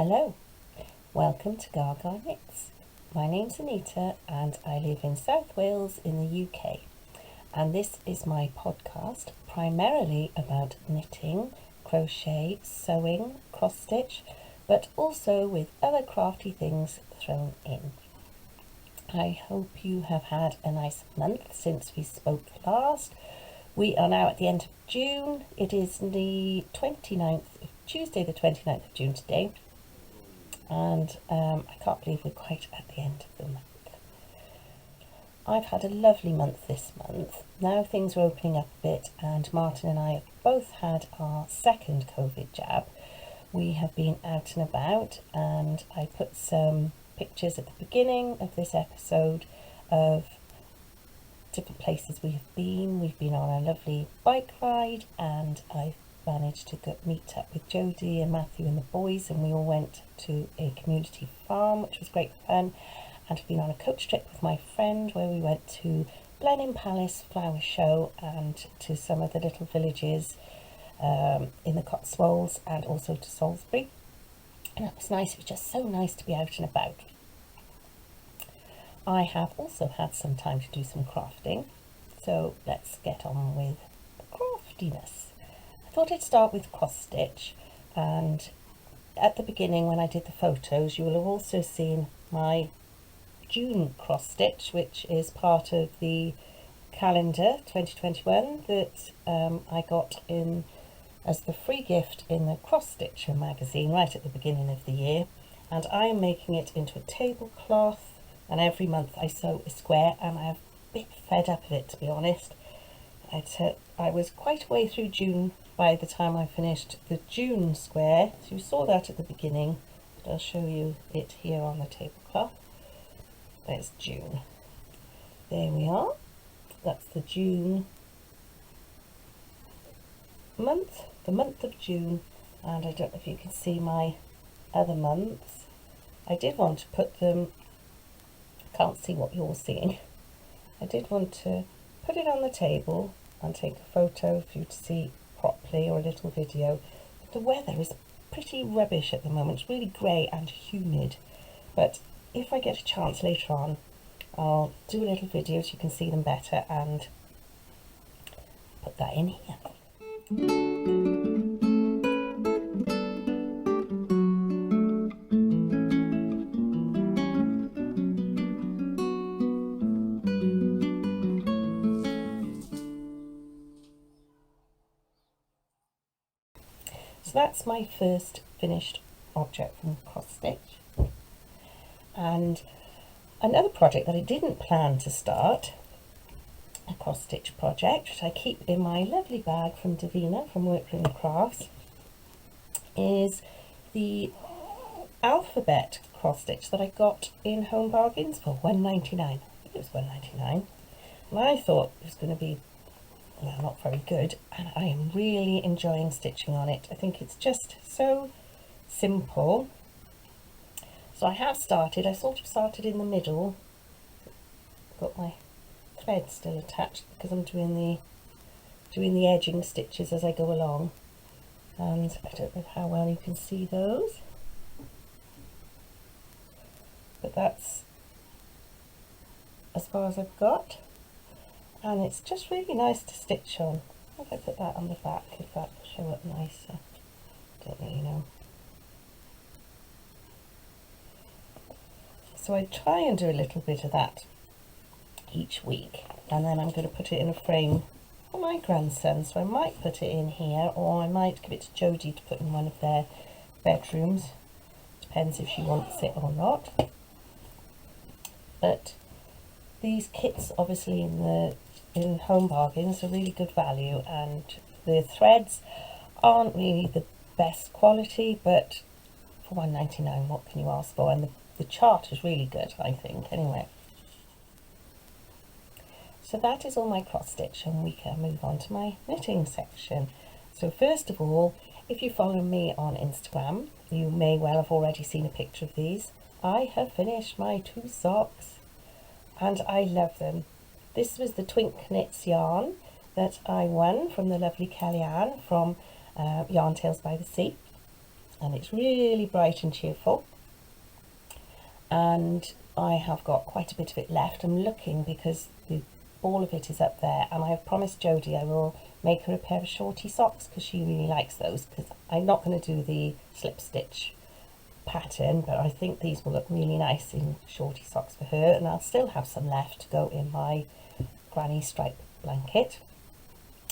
Hello, welcome to Gaga Knits. My name's Anita and I live in South Wales in the UK, and this is my podcast primarily about knitting, crochet, sewing, cross stitch, but also with other crafty things thrown in. I hope you have had a nice month since we spoke last. We are now at the end of June. It is the 29th, Tuesday the 29th of June today. And I can't believe we're quite at the end of the month. I've had a lovely month this month. Now things are opening up a bit, and Martin and I have both had our second COVID jab. We have been out and about, and I put some pictures at the beginning of this episode of different places we have been. We've been on a lovely bike ride, and I've managed to meet up with Jodie and Matthew and the boys, and we all went to a community farm, which was great fun. And I've been on a coach trip with my friend where we went to Blenheim Palace Flower Show and to some of the little villages in the Cotswolds, and also to Salisbury. And that was nice. It was just so nice to be out and about. I have also had some time to do some crafting, so let's get on with the craftiness. I thought I'd start with cross stitch, and at the beginning when I did the photos you will have also seen my June cross stitch, which is part of the calendar 2021 that I got in as the free gift in the Cross Stitcher magazine right at the beginning of the year. And I am making it into a tablecloth, and every month I sew a square, and I'm a bit fed up of it, to be honest. I was quite a way through June by the time I finished the June square. So you saw that at the beginning, but I'll show you it here on the tablecloth. There's June. There we are. That's the June month, the month of June. And I don't know if you can see my other months. I did want to put them, can't see what you're seeing. I did want to put it on the table and take a photo for you to see properly, or a little video. But the weather is pretty rubbish at the moment. It's really grey and humid, but if I get a chance later on I'll do a little video so you can see them better and put that in here. So that's my first finished object from cross stitch. And another project that I didn't plan to start, a cross stitch project, which I keep in my lovely bag from Davina from Workroom Crafts, is the alphabet cross stitch that I got in Home Bargains for £1.99. I think it was £1.99. And I thought it was going to be not very good, and I am really enjoying stitching on it. I think it's just so simple. So I have started, I sort of started in the middle, got my thread still attached because I'm doing the edging stitches as I go along, and I don't know how well you can see those, but that's as far as I've got. And it's just really nice to stitch on. If I put that on the back, if that will show up nicer, don't really know. So I try and do a little bit of that each week, and then I'm going to put it in a frame for my grandson. So I might put it in here, or I might give it to Jodie to put in one of their bedrooms. Depends if she wants it or not. But these kits, obviously in Home Bargains, are really good value, and the threads aren't really the best quality, but for £1.99 what can you ask for? And the chart is really good, I think, anyway. So that is all my cross stitch, and we can move on to my knitting section. So first of all, if you follow me on Instagram, you may well have already seen a picture of these. I have finished my 2 socks, and I love them. This was the Twinkknits yarn that I won from the lovely Kellyanne from Yarn Tales by the Sea. and it's really bright and cheerful, and I have got quite a bit of it left. I'm looking because the ball of it is up there, and I have promised Jodie I will make her a pair of shorty socks because she really likes those, because I'm not going to do the slip stitch pattern, but I think these will look really nice in shorty socks for her, and I'll still have some left to go in my granny stripe blanket.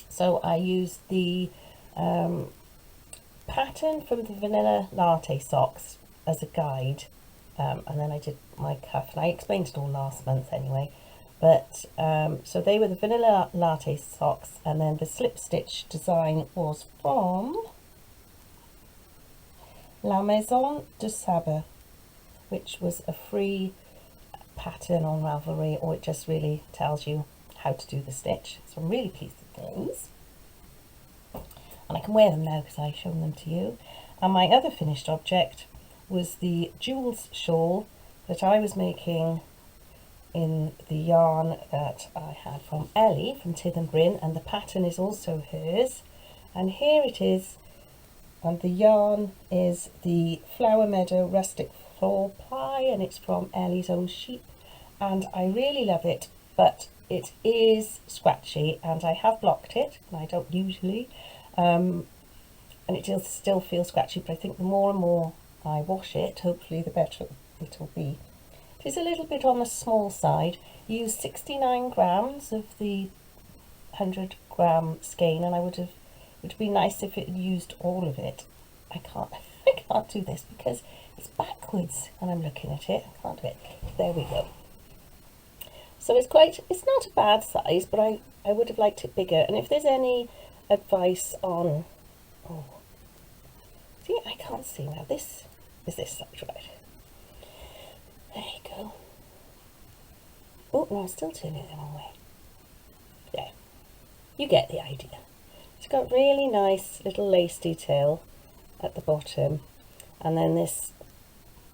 So I used the pattern from the Vanilla Latte Socks as a guide, and then I did my cuff, and I explained it all last month anyway, but so they were the Vanilla Latte Socks, and then the slip stitch design was from La Maison de Saba, which was a free pattern on Ravelry, or it just really tells you how to do the stitch. So I'm really pleased with those, and I can wear them now because I've shown them to you. And my other finished object was the Jewels Shawl that I was making in the yarn that I had from Ellie from Tyddyn Bryn, and the pattern is also hers, and here it is, and the yarn is the Flower Meadow Rustic Floor Ply, and it's from Ellie's Own Sheep, and I really love it, but it is scratchy, and I have blocked it, and I don't usually, and it does still feel scratchy, but I think the more and more I wash it, hopefully the better it will be. It is a little bit on the small side. Use 69 grams of the 100 gram skein, and it would be nice if it used all of it. I can't do this because it's backwards and I'm looking at it. I can't do it. There we go. So it's not a bad size, but I would have liked it bigger. And if there's any advice on, see, I can't see now. This is this side, right? There you go. Oh, no, I'm still turning it the wrong way. There. You get the idea. It's got really nice little lace detail at the bottom, and then this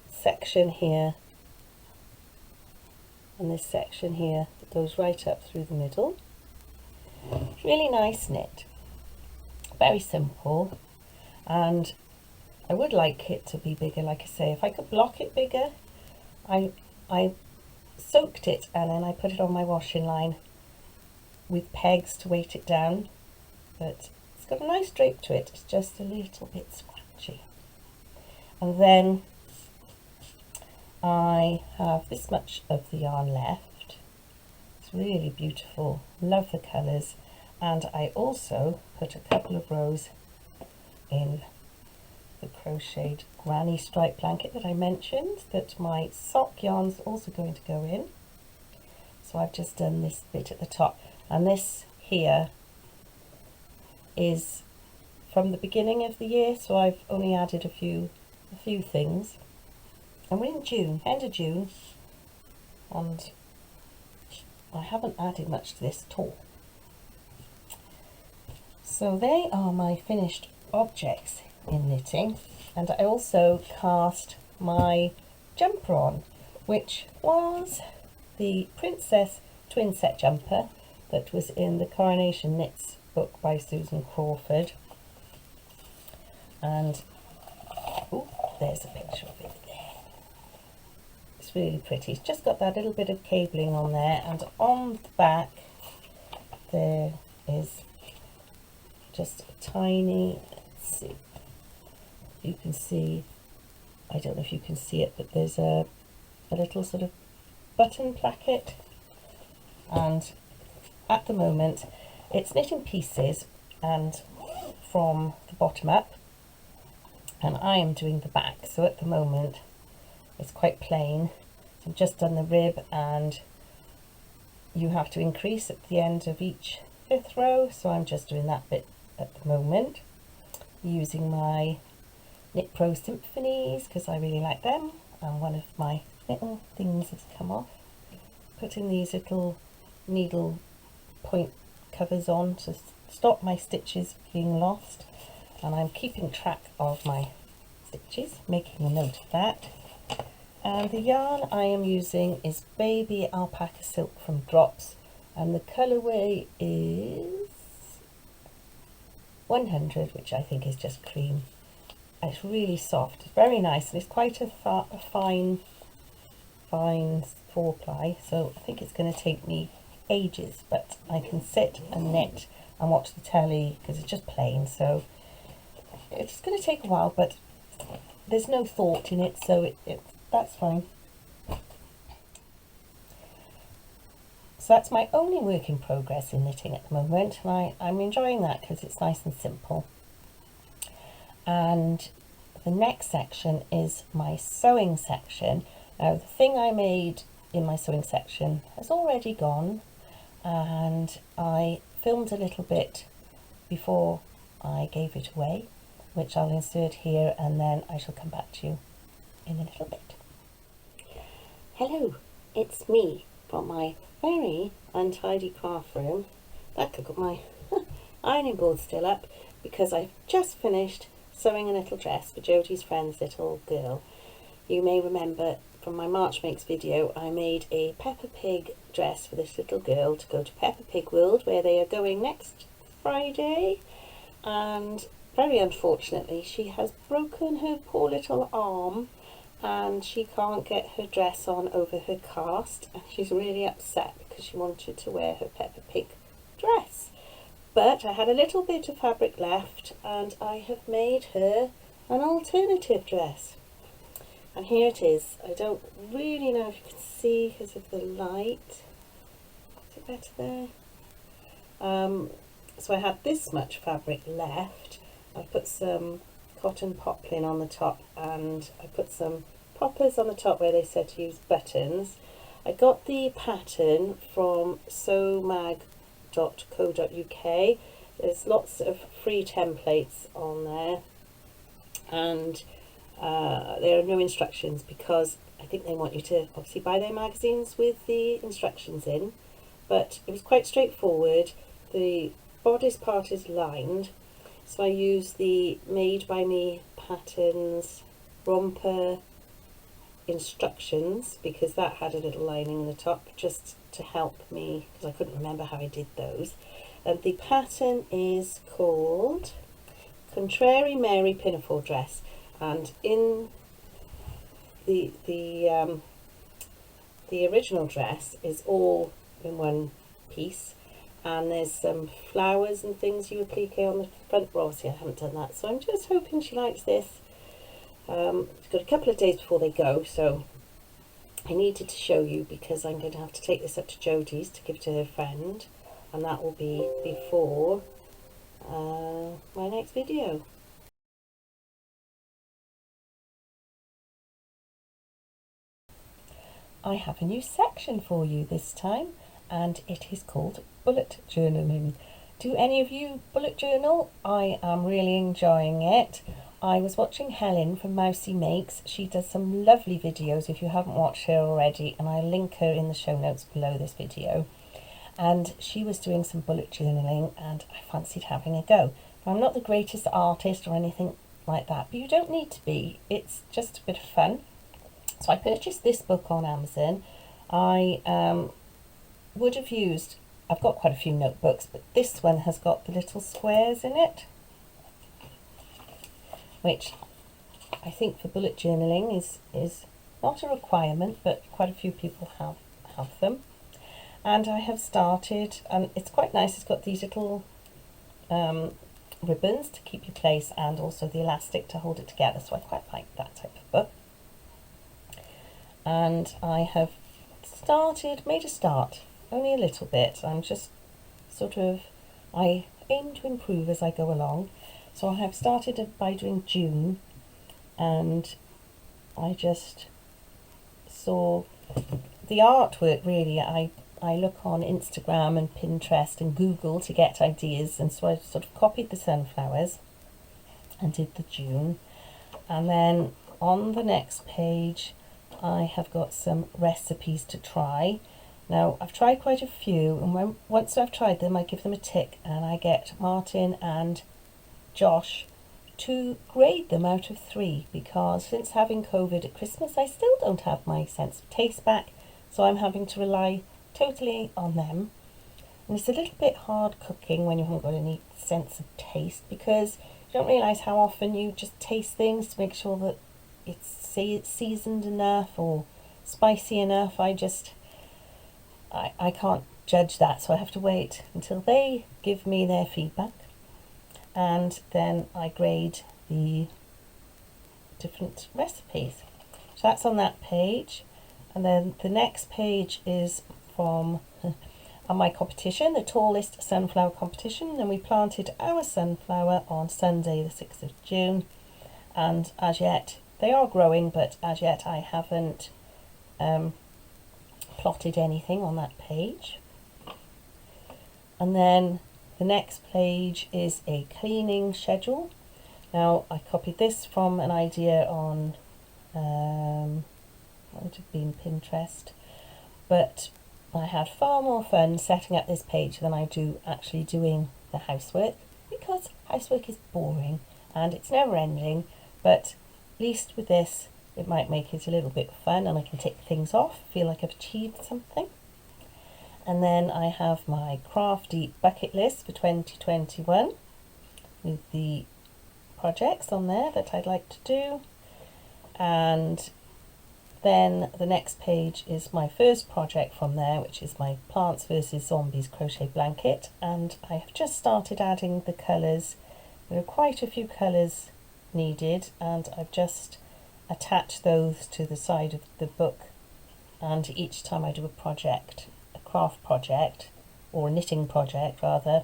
section here, and this section here that goes right up through the middle. Really nice knit. Very simple, and I would like it to be bigger. Like I say, if I could block it bigger, I soaked it and then I put it on my washing line with pegs to weight it down, but it's got a nice drape to it. It's just a little bit scratchy. And then I have this much of the yarn left. It's really beautiful. Love the colours, and I also put a couple of rows in the crocheted granny stripe blanket that I mentioned that my sock yarn's also going to go in. So I've just done this bit at the top, and this here is from the beginning of the year, so I've only added a few things, and we're in June, end of June, and I haven't added much to this at all. So they are my finished objects in knitting, and I also cast my jumper on, which was the Princess Twinset jumper that was in the Coronation Knits book by Susan Crawford, and there's a picture of it there. It's really pretty. It's just got that little bit of cabling on there, and on the back there is just a tiny, let's see, you can see, I don't know if you can see it, but there's a little sort of button placket, and at the moment it's knit in pieces and from the bottom up, and I am doing the back, so at the moment it's quite plain. So I've just done the rib, and you have to increase at the end of each 5th row, so I'm just doing that bit at the moment using my Knit Pro Symphonies because I really like them, and one of my little things has come off. Putting these little needle point covers on to stop my stitches being lost, and I'm keeping track of my stitches, making a note of that. And the yarn I am using is Baby Alpaca Silk from Drops, and the colourway is 100, which I think is just cream. it's really soft. It's very nice, and it's quite a fine 4-ply, so I think it's going to take me ages, but I can sit and knit and watch the telly because it's just plain, so it's going to take a while, but there's no thought in it, so that's fine. So that's my only work in progress in knitting at the moment, and I'm enjoying that because it's nice and simple. And the next section is my sewing section. Now, the thing I made in my sewing section has already gone, and I filmed a little bit before I gave it away, which I'll insert here, and then I shall come back to you in a little bit. Hello, it's me from my very untidy craft room. Look, I've got my ironing board still up because I've just finished sewing a little dress for Jodie's friend's little girl. You may remember from my March Makes video, I made a Peppa Pig dress for this little girl to go to Peppa Pig World, where they are going next Friday, and very unfortunately she has broken her poor little arm and she can't get her dress on over her cast, and she's really upset because she wanted to wear her Peppa Pig dress. But I had a little bit of fabric left and I have made her an alternative dress. And here it is. I don't really know if you can see because of the light. Is it better there? So I had this much fabric left. I put some cotton poplin on the top, and I put some poppers on the top where they said to use buttons. I got the pattern from sewmag.co.uk. There's lots of free templates on there, and there are no instructions because I think they want you to obviously buy their magazines with the instructions in, but it was quite straightforward. The bodice part is lined, so I used the Made by Me patterns romper instructions because that had a little lining in the top just to help me because I couldn't remember how I did those. And the pattern is called Contrary Mary Pinafore Dress, and in the original dress is all in one piece, and there's some flowers and things you applique on the front. Well, obviously I haven't done that, so I'm just hoping she likes this. It's got a couple of days before they go, so I needed to show you because I'm going to have to take this up to Jodie's to give to her friend, and that will be before my next video. I have a new section for you this time, and it is called bullet journaling. Do any of you bullet journal? I am really enjoying it. I was watching Helen from Mousie Makes. She does some lovely videos if you haven't watched her already, and I'll link her in the show notes below this video. And she was doing some bullet journaling and I fancied having a go. I'm not the greatest artist or anything like that, but you don't need to be. It's just a bit of fun. So I purchased this book on Amazon. I would have used, I've got quite a few notebooks, but this one has got the little squares in it, which I think for bullet journaling is not a requirement, but quite a few people have them. And I have started, and it's quite nice, it's got these little ribbons to keep your place and also the elastic to hold it together, so I quite like that type of book. And I have made a start, only a little bit. I'm just I aim to improve as I go along. So I have started by doing June, and I just saw the artwork really. I look on Instagram and Pinterest and Google to get ideas, and so I sort of copied the sunflowers and did the June. And then on the next page I have got some recipes to try. Now I've tried quite a few, and once I've tried them I give them a tick, and I get Martin and Josh to grade them out of 3, because since having COVID at Christmas I still don't have my sense of taste back, so I'm having to rely totally on them. And it's a little bit hard cooking when you haven't got any sense of taste, because don't realise how often you just taste things to make sure that it's seasoned enough or spicy enough. I can't judge that, so I have to wait until they give me their feedback, and then I grade the different recipes. So that's on that page, and then the next page is from on my competition, the tallest sunflower competition, and we planted our sunflower on Sunday the 6th of June, and as yet they are growing, but as yet I haven't plotted anything on that page. And then the next page is a cleaning schedule. Now I copied this from an idea on what would have been Pinterest, but I had far more fun setting up this page than I do actually doing the housework, because housework is boring and it's never ending, but at least with this it might make it a little bit fun and I can tick things off, feel like I've achieved something. And then I have my crafty bucket list for 2021 with the projects on there that I'd like to do. And then the next page is my first project from there, which is my Plants vs Zombies crochet blanket, and I have just started adding the colours. There are quite a few colours needed, and I've just attached those to the side of the book, and each time I do a project, a craft project or a knitting project rather,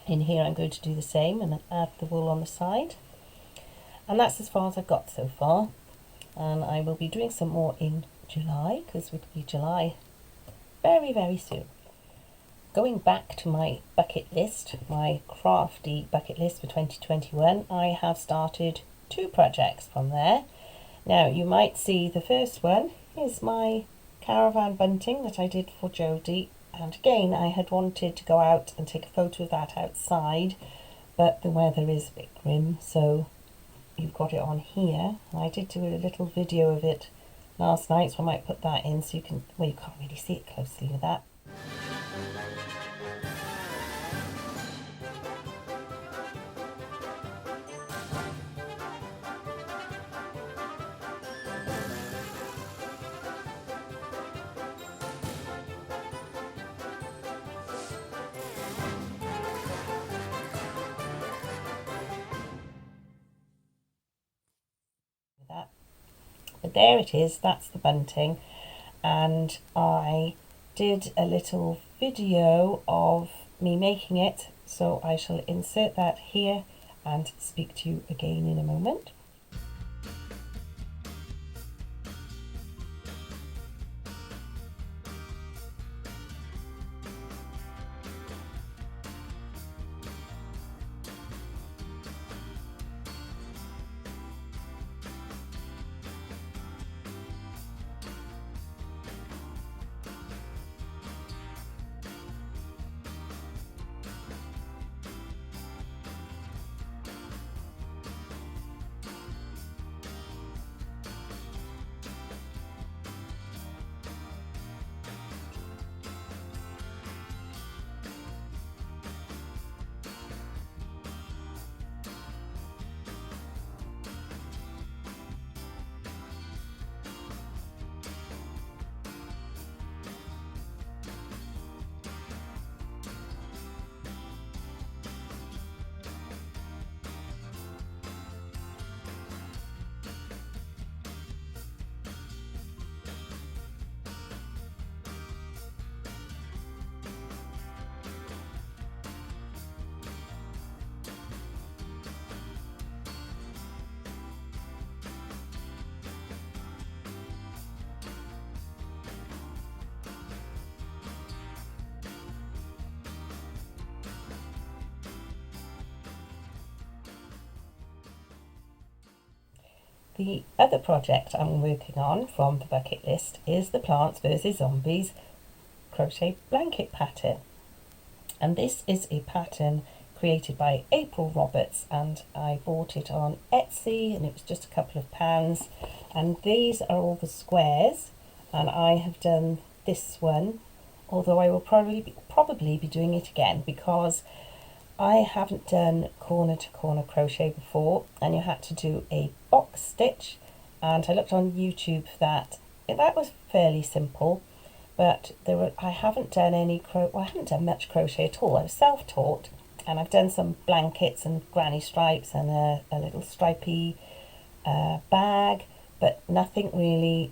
in here I'm going to do the same and add the wool on the side. And that's as far as I've got so far, and I will be doing some more in July, because it will be July very, very soon. Going back to my bucket list, my crafty bucket list for 2021, I have started 2 projects from there. Now you might see the first one is my Caravan Bunting that I did for Jodie, and again I had wanted to go out and take a photo of that outside, but the weather is a bit grim, so you've got it on here. And I did do a little video of it last night, so I might put that in so you can, well, you can't really see it closely with that. But there it is, that's the bunting, and I did a little video of me making it, so I shall insert that here and speak to you again in a moment. The other project I'm working on from the bucket list is the Plants vs Zombies crochet blanket pattern, and this is a pattern created by April Roberts, and I bought it on Etsy and it was just a couple of pounds, and these are all the squares, and I have done this one, although I will probably be doing it again because I haven't done corner to corner crochet before, and you had to do a box stitch, and I looked on YouTube for that. That was fairly simple, but I haven't done I haven't done much crochet at all. I was self-taught, and I've done some blankets and granny stripes and a little stripy bag, but nothing really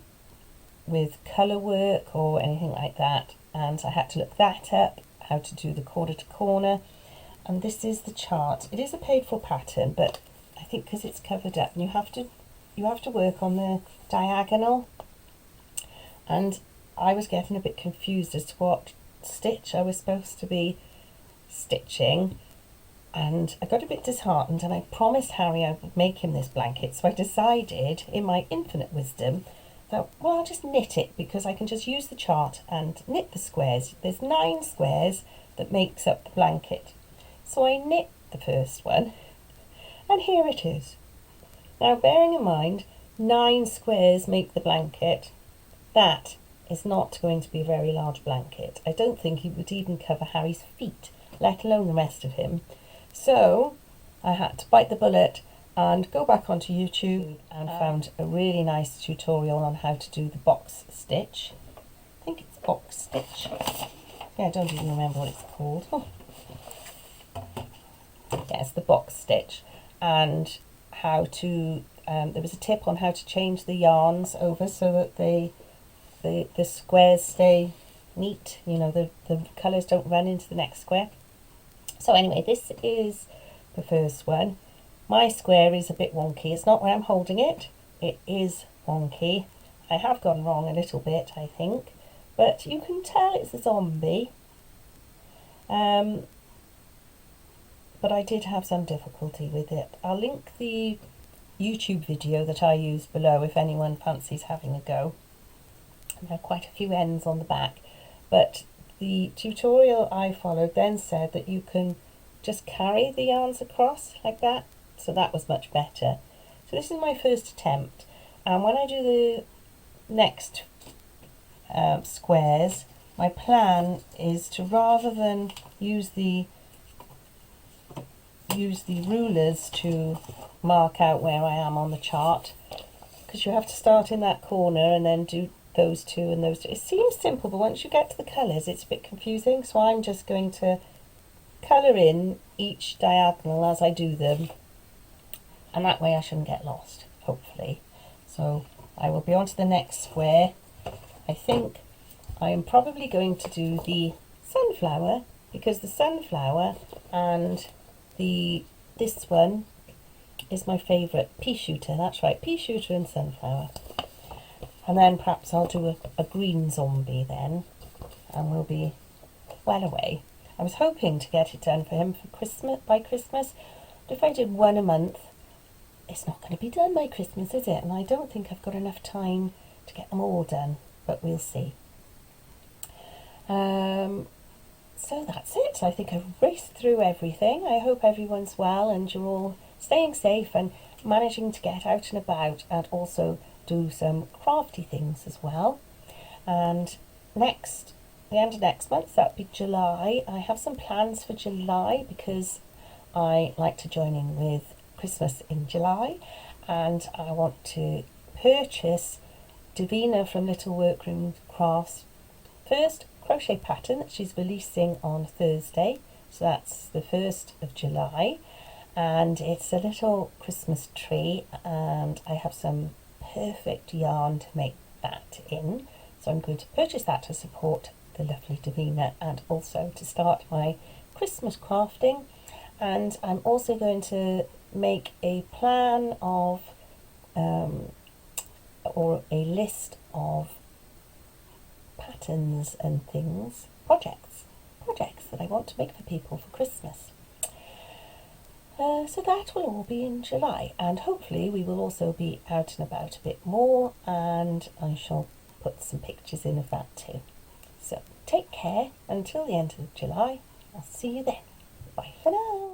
with colour work or anything like that. And I had to look that up, how to do the corner to corner. And this is the chart. It is a paid for pattern, but I think because it's covered up, and you have to work on the diagonal. And I was getting a bit confused as to what stitch I was supposed to be stitching, and I got a bit disheartened, and I promised Harry I would make him this blanket, so I decided in my infinite wisdom that, well, I'll just knit it, because I can just use the chart and knit the squares. There's 9 squares that makes up the blanket. So I knit the first one, and here it is. Now, bearing in mind 9 squares make the blanket, that is not going to be a very large blanket. I don't think it would even cover Harry's feet, let alone the rest of him. So I had to bite the bullet and go back onto YouTube and found a really nice tutorial on how to do the box stitch. I think it's box stitch. Yeah, I don't even remember what it's called. Yes, the box stitch, and how to there was a tip on how to change the yarns over so that the squares stay neat, you know, the colours don't run into the next square. So anyway, this is the first one. My square is a bit wonky. It's not where I'm holding it. It is wonky. I have gone wrong a little bit, I think, but you can tell it's a zombie. But I did have some difficulty with it. I'll link the YouTube video that I used below if anyone fancies having a go. There are quite a few ends on the back, but the tutorial I followed then said that you can just carry the yarns across like that, so that was much better. So this is my first attempt, and when I do the next squares, my plan is to, rather than use the rulers to mark out where I am on the chart, because you have to start in that corner and then do those two and those two. It seems simple, but once you get to the colours it's a bit confusing, so I'm just going to colour in each diagonal as I do them, and that way I shouldn't get lost, hopefully. So I will be on to the next square. I think I am probably going to do the sunflower, because the sunflower and this one is my favourite, pea shooter. That's right, pea shooter and sunflower. And then perhaps I'll do a green zombie then, and we'll be well away. I was hoping to get it done for him for by Christmas, but if I did one a month, it's not going to be done by Christmas, is it? And I don't think I've got enough time to get them all done, but we'll see. So that's it. I think I've raced through everything. I hope everyone's well and you're all staying safe and managing to get out and about, and also do some crafty things as well. And the end of next month, that'll be July. I have some plans for July because I like to join in with Christmas in July, and I want to purchase Davina from Little Workroom Crafts' first crochet pattern that she's releasing on Thursday, so that's the 1st of July, and it's a little Christmas tree, and I have some perfect yarn to make that in, so I'm going to purchase that to support the lovely Davina and also to start my Christmas crafting. And I'm also going to make a plan of or a list of patterns and things, projects that I want to make for people for Christmas. So that will all be in July, and hopefully we will also be out and about a bit more, and I shall put some pictures in of that too. So take care until the end of July. I'll see you then. Bye for now.